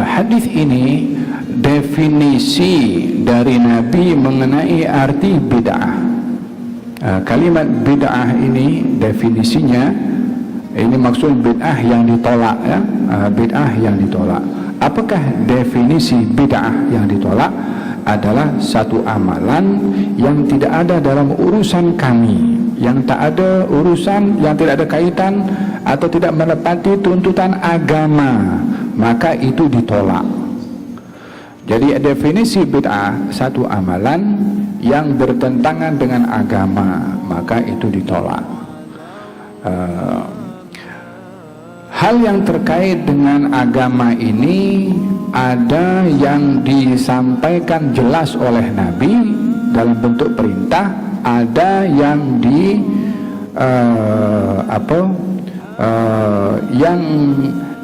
Hadis ini definisi dari Nabi mengenai arti bid'ah. Kalimat bid'ah ini definisinya, ini maksud bid'ah yang ditolak ya, bid'ah yang ditolak. Apakah definisi bid'ah yang ditolak? Adalah satu amalan yang tidak ada dalam urusan kami, yang tak ada urusan, yang tidak ada kaitan atau tidak menepati tuntutan agama, maka itu ditolak. Jadi definisi bid'ah satu amalan yang bertentangan dengan agama, maka itu ditolak. Hal yang terkait dengan agama ini ada yang disampaikan jelas oleh Nabi dalam bentuk perintah, ada yang yang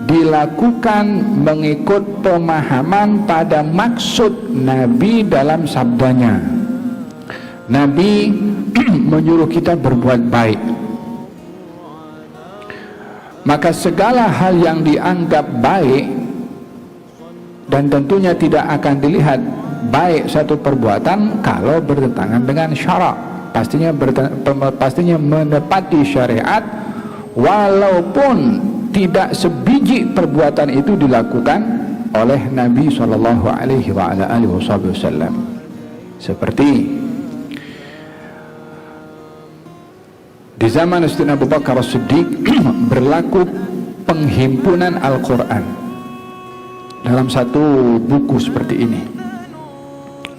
dilakukan mengikut pemahaman pada maksud Nabi dalam sabdanya. Nabi menyuruh kita berbuat baik, maka segala hal yang dianggap baik, dan tentunya tidak akan dilihat baik satu perbuatan kalau bertentangan dengan syarak, pastinya menepati syariat, walaupun tidak sebiji perbuatan itu dilakukan oleh Nabi SAW. Seperti di zaman Sayyidina Abu Bakar As-Siddiq berlaku penghimpunan Al-Quran dalam satu buku seperti ini.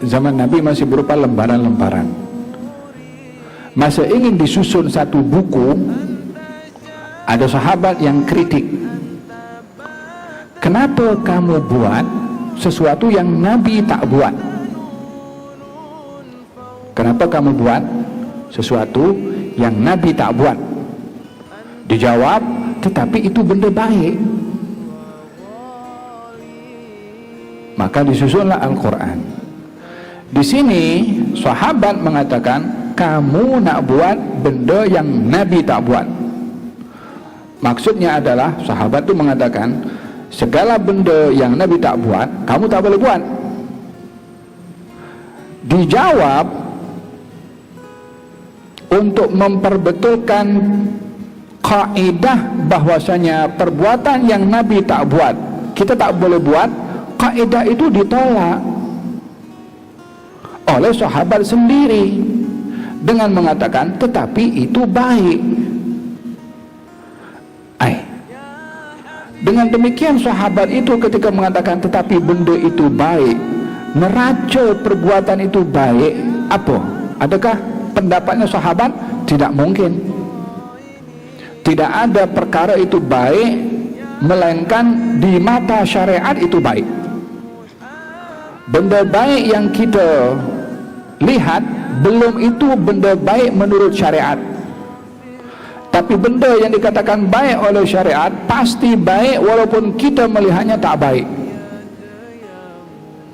Zaman Nabi masih berupa lembaran-lembaran. Masa ingin disusun satu buku, ada sahabat yang kritik, kenapa kamu buat sesuatu yang Nabi tak buat? Kenapa kamu buat sesuatu yang Nabi tak buat? Dijawab, tetapi itu benda baik. Maka disusunlah Al-Quran. Di sini sahabat mengatakan, kamu nak buat benda yang Nabi tak buat. Maksudnya adalah sahabat itu mengatakan, segala benda yang Nabi tak buat, kamu tak boleh buat. Dijawab, untuk memperbetulkan kaidah bahwasanya perbuatan yang Nabi tak buat, kita tak boleh buat, kaidah itu ditolak oleh sahabat sendiri dengan mengatakan tetapi itu baik. Dengan demikian sahabat itu ketika mengatakan tetapi benda itu baik, neraca perbuatan itu baik, apa? Adakah pendapatnya sahabat? Tidak mungkin. Tidak ada perkara itu baik melainkan di mata syariat itu baik. Benda baik yang kita lihat belum itu benda baik menurut syariat. Tapi benda yang dikatakan baik oleh syariat pasti baik walaupun kita melihatnya tak baik.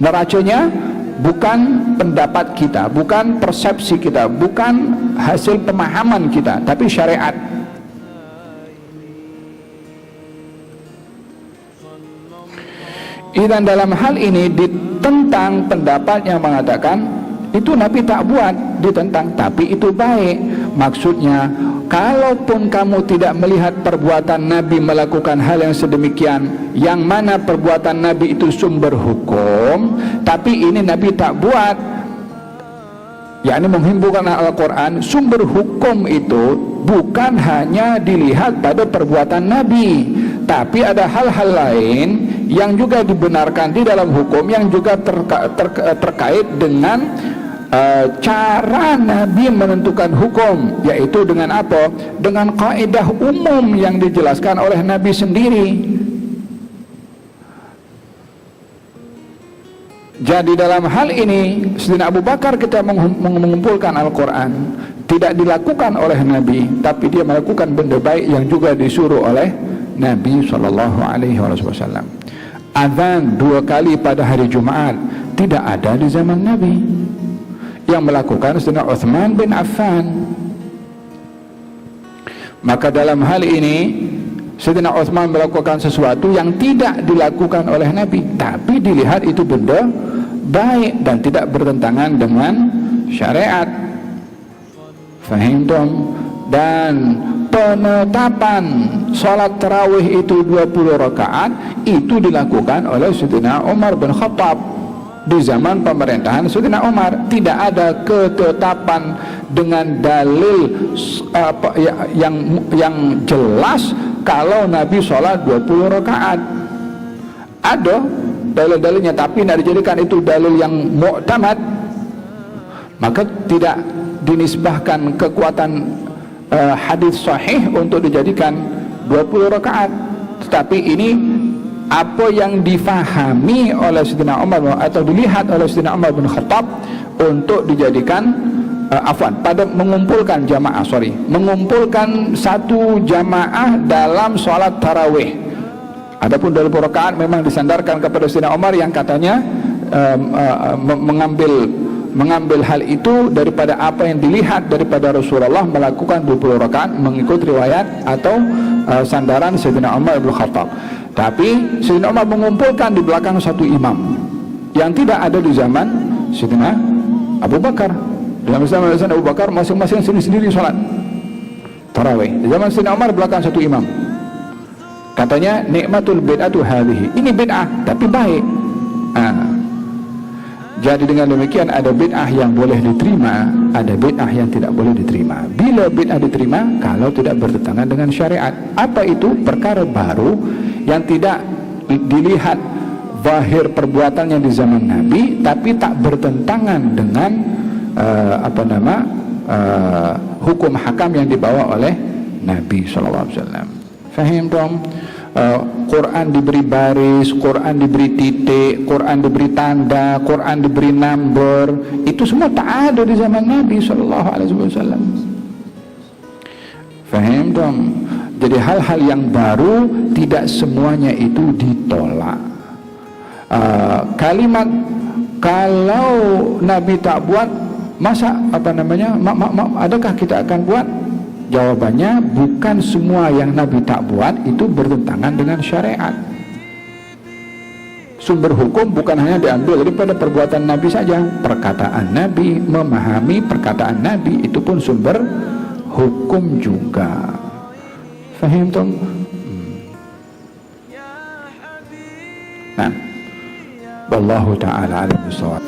Neracanya bukan pendapat kita, bukan persepsi kita, bukan hasil pemahaman kita, tapi syariat. Dan dalam hal ini ditentang pendapat yang mengatakan itu Nabi tak buat, ditentang tapi itu baik. Maksudnya, kalaupun kamu tidak melihat perbuatan Nabi melakukan hal yang sedemikian, yang mana perbuatan Nabi itu sumber hukum, tapi ini Nabi tak buat, yakni menghimpukan Al-Quran, sumber hukum itu bukan hanya dilihat pada perbuatan Nabi, tapi ada hal-hal lain yang juga dibenarkan di dalam hukum, yang juga terkait dengan cara Nabi menentukan hukum, yaitu dengan apa? Dengan kaidah umum yang dijelaskan oleh Nabi sendiri. Jadi dalam hal ini Sayyidina Abu Bakar kita mengumpulkan Al-Quran tidak dilakukan oleh Nabi, tapi dia melakukan benda baik yang juga disuruh oleh Nabi SAW. Azan 2 kali pada hari Jumat tidak ada di zaman Nabi. Yang melakukan Sayyidina Uthman bin Affan. Maka dalam hal ini Sayyidina Utsman melakukan sesuatu yang tidak dilakukan oleh Nabi, tapi dilihat itu benda baik dan tidak bertentangan dengan syariat. Fahim dong? Dan penetapan salat tarawih itu 20 rakaat itu dilakukan oleh Sayyidina Umar bin Khattab di zaman pemerintahan Sayyidina Umar. Tidak ada ketetapan dengan dalil yang jelas kalau Nabi sholat 20 rakaat. Ada dalil-dalilnya, tapi tidak dijadikan itu dalil yang mu'tamad, maka tidak dinisbahkan kekuatan hadis sahih untuk dijadikan 20 rakaat. Tetapi ini apa yang difahami oleh Sayyidina Umar atau dilihat oleh Sayyidina Umar bin Khattab untuk dijadikan pada mengumpulkan mengumpulkan satu jamaah dalam sholat tarawih. Adapun 20 rakaat memang disandarkan kepada Sayyidina Umar yang katanya mengambil hal itu daripada apa yang dilihat daripada Rasulullah melakukan 20 rakaat mengikut riwayat atau sandaran Sayyidina Umar bin Khattab. Tapi Sayyidina Umar mengumpulkan di belakang satu imam yang tidak ada di zaman Sayyidina Abu Bakar. Dalam zaman Abu Bakar masing-masing sendiri-sendiri sholat tarawih. Di zaman Sayyidina Umar belakang satu imam. Katanya nikmatul bid'atu hadhihi. Ini bid'ah tapi baik. Jadi dengan demikian ada bid'ah yang boleh diterima, ada bid'ah yang tidak boleh diterima. Bila bid'ah diterima kalau tidak bertentangan dengan syariat. Apa itu? Perkara baru yang tidak dilihat zahir perbuatannya di zaman Nabi tapi tak bertentangan dengan hukum hakam yang dibawa oleh Nabi SAW. Fahim dong? Quran diberi baris, Quran diberi titik, Quran diberi tanda, Quran diberi number, itu semua tak ada di zaman Nabi SAW. Fahim dong? Jadi hal-hal yang baru tidak semuanya itu ditolak. Kalimat kalau Nabi tak buat, masa adakah kita akan buat? Jawabannya bukan semua yang Nabi tak buat itu bertentangan dengan syariat. Sumber hukum bukan hanya diambil daripada perbuatan Nabi saja. Perkataan Nabi, memahami perkataan Nabi itu pun sumber hukum juga. Fahim tuh? Nah, wallahu ta'ala alim bissawab.